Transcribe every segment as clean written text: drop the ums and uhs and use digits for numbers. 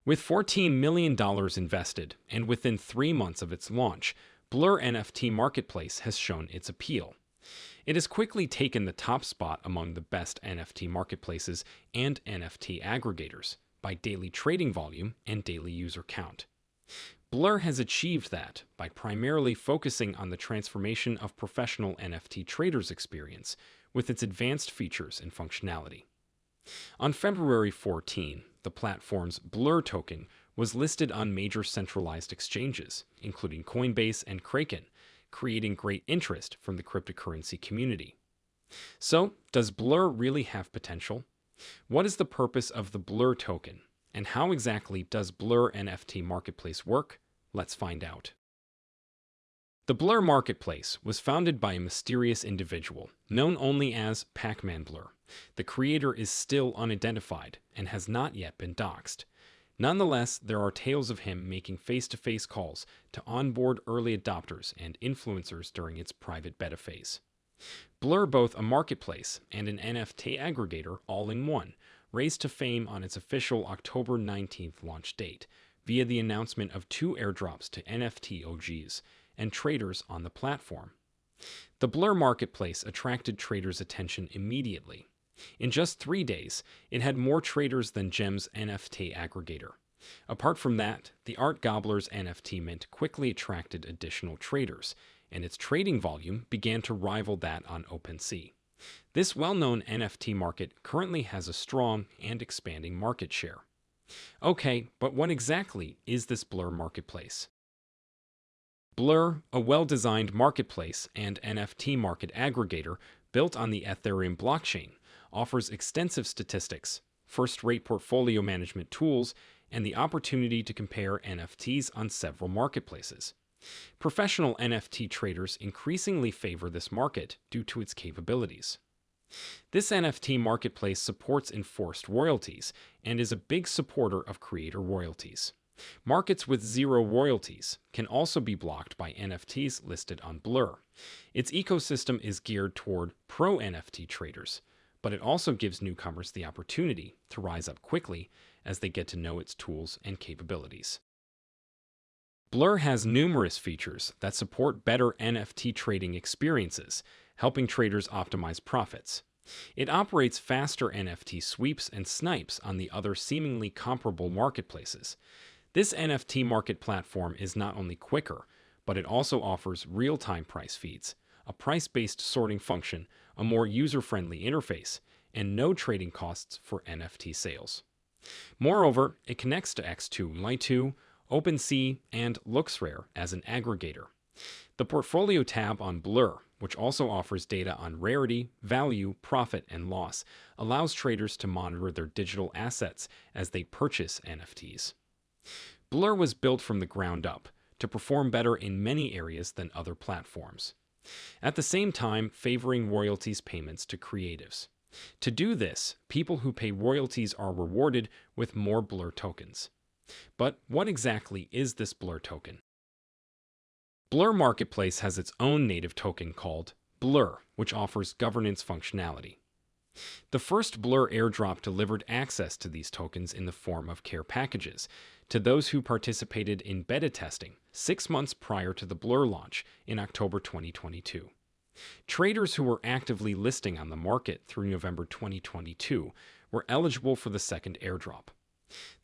With $14 million invested, and within 3 months of its launch, Blur NFT Marketplace has shown its appeal. It has quickly taken the top spot among the best NFT marketplaces and NFT aggregators by daily trading volume and daily user count. Blur has achieved that by primarily focusing on the transformation of professional NFT traders' experience with its advanced features and functionality. On February 14, the platform's Blur Token was listed on major centralized exchanges, including Coinbase and Kraken, creating great interest from the cryptocurrency community. So, does Blur really have potential? What is the purpose of the Blur Token, and how exactly does Blur NFT Marketplace work? Let's find out. The Blur Marketplace was founded by a mysterious individual, known only as Pac-Man Blur. The creator is still unidentified and has not yet been doxxed. Nonetheless, there are tales of him making face-to-face calls to onboard early adopters and influencers during its private beta phase. Blur, both a marketplace and an NFT aggregator all in one, raised to fame on its official October 19th launch date via the announcement of 2 airdrops to NFT OGs and traders on the platform. The Blur Marketplace attracted traders' attention immediately. In just 3 days, it had more traders than Gem's NFT Aggregator. Apart from that, the Art Gobbler's NFT mint quickly attracted additional traders, and its trading volume began to rival that on OpenSea. This well-known NFT market currently has a strong and expanding market share. Okay, but what exactly is this Blur Marketplace? Blur, a well-designed marketplace and NFT market aggregator built on the Ethereum blockchain, offers extensive statistics, first-rate portfolio management tools, and the opportunity to compare NFTs on several marketplaces. Professional NFT traders increasingly favor this market due to its capabilities. This NFT marketplace supports enforced royalties and is a big supporter of creator royalties. Markets with 0 royalties can also be blocked by NFTs listed on Blur. Its ecosystem is geared toward pro NFT traders, but it also gives newcomers the opportunity to rise up quickly as they get to know its tools and capabilities. Blur has numerous features that support better NFT trading experiences, helping traders optimize profits. It operates faster NFT sweeps and snipes on the other seemingly comparable marketplaces. This NFT market platform is not only quicker, but it also offers real-time price feeds, a price-based sorting function, a more user-friendly interface, and no trading costs for NFT sales. Moreover, it connects to X2, Light2, OpenSea, and LooksRare as an aggregator. The Portfolio tab on Blur, which also offers data on rarity, value, profit, and loss, allows traders to monitor their digital assets as they purchase NFTs. Blur was built from the ground up to perform better in many areas than other platforms, at the same time favoring royalties payments to creatives. To do this, people who pay royalties are rewarded with more Blur tokens. But what exactly is this Blur token? Blur Marketplace has its own native token called Blur, which offers governance functionality. The first Blur airdrop delivered access to these tokens in the form of care packages to those who participated in beta testing 6 months prior to the Blur launch in October 2022. Traders who were actively listing on the market through November 2022 were eligible for the second airdrop.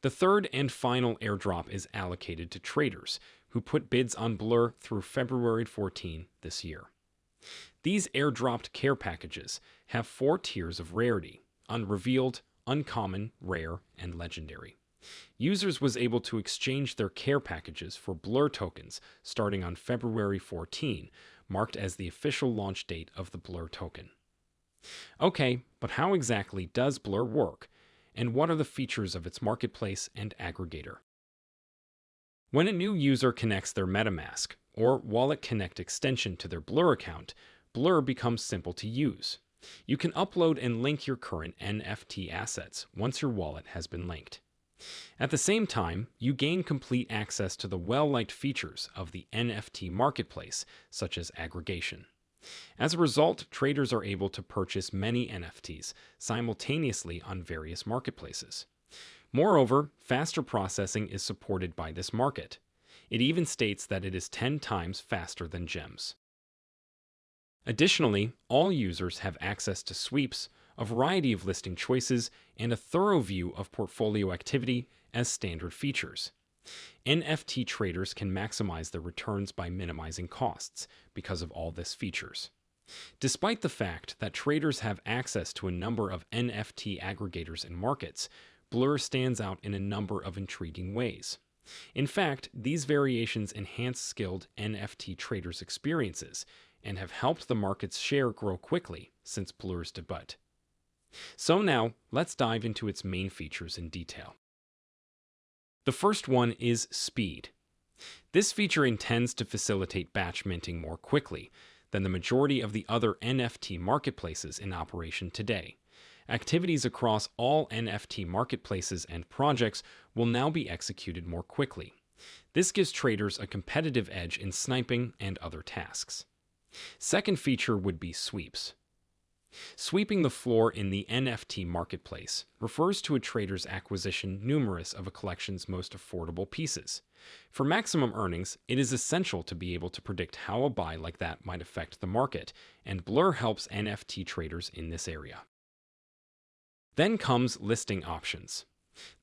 The third and final airdrop is allocated to traders who put bids on Blur through February 14 this year. These airdropped care packages have 4 tiers of rarity: unrevealed, uncommon, rare, and legendary. Users was able to exchange their care packages for Blur tokens starting on February 14, marked as the official launch date of the Blur token. Okay, but how exactly does Blur work, and what are the features of its marketplace and aggregator? When a new user connects their MetaMask or Wallet Connect extension to their Blur account, Blur becomes simple to use. You can upload and link your current NFT assets once your wallet has been linked. At the same time, you gain complete access to the well-liked features of the NFT marketplace, such as aggregation. As a result, traders are able to purchase many NFTs simultaneously on various marketplaces. Moreover, faster processing is supported by this market. It even states that it is 10 times faster than gems. Additionally, all users have access to sweeps, a variety of listing choices, and a thorough view of portfolio activity as standard features. NFT traders can maximize their returns by minimizing costs because of all these features. Despite the fact that traders have access to a number of NFT aggregators and markets, Blur stands out in a number of intriguing ways. In fact, these variations enhance skilled NFT traders' experiences and have helped the market's share grow quickly since Blur's debut. So now, let's dive into its main features in detail. The first one is speed. This feature intends to facilitate batch minting more quickly than the majority of the other NFT marketplaces in operation today. Activities across all NFT marketplaces and projects will now be executed more quickly. This gives traders a competitive edge in sniping and other tasks. Second feature would be sweeps. Sweeping the floor in the NFT marketplace refers to a trader's acquisition numerous of a collection's most affordable pieces. For maximum earnings, it is essential to be able to predict how a buy like that might affect the market, and Blur helps NFT traders in this area. Then comes listing options.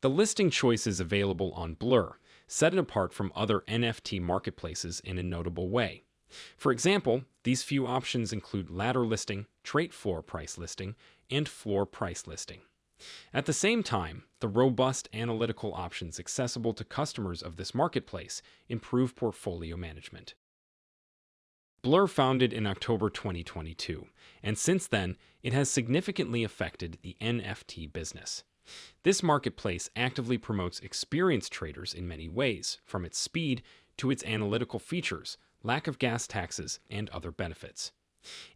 The listing choices available on Blur set it apart from other NFT marketplaces in a notable way. For example, these few options include ladder listing, trait floor price listing, and floor price listing. At the same time, the robust analytical options accessible to customers of this marketplace improve portfolio management. Blur founded in October 2022, and since then, it has significantly affected the NFT business. This marketplace actively promotes experienced traders in many ways, from its speed to its analytical features, lack of gas taxes, and other benefits.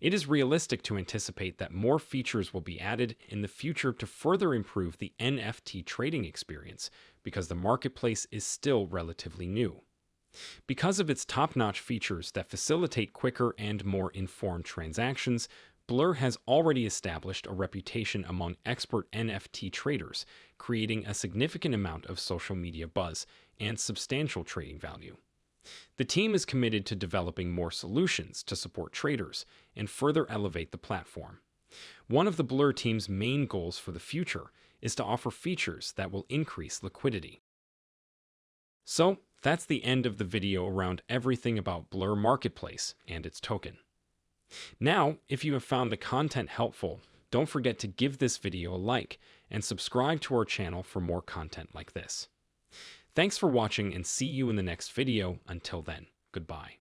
It is realistic to anticipate that more features will be added in the future to further improve the NFT trading experience because the marketplace is still relatively new. Because of its top-notch features that facilitate quicker and more informed transactions, Blur has already established a reputation among expert NFT traders, creating a significant amount of social media buzz and substantial trading value. The team is committed to developing more solutions to support traders and further elevate the platform. One of the Blur team's main goals for the future is to offer features that will increase liquidity. So, that's the end of the video around everything about Blur Marketplace and its token. Now, if you have found the content helpful, don't forget to give this video a like and subscribe to our channel for more content like this. Thanks for watching and see you in the next video. Until then, goodbye.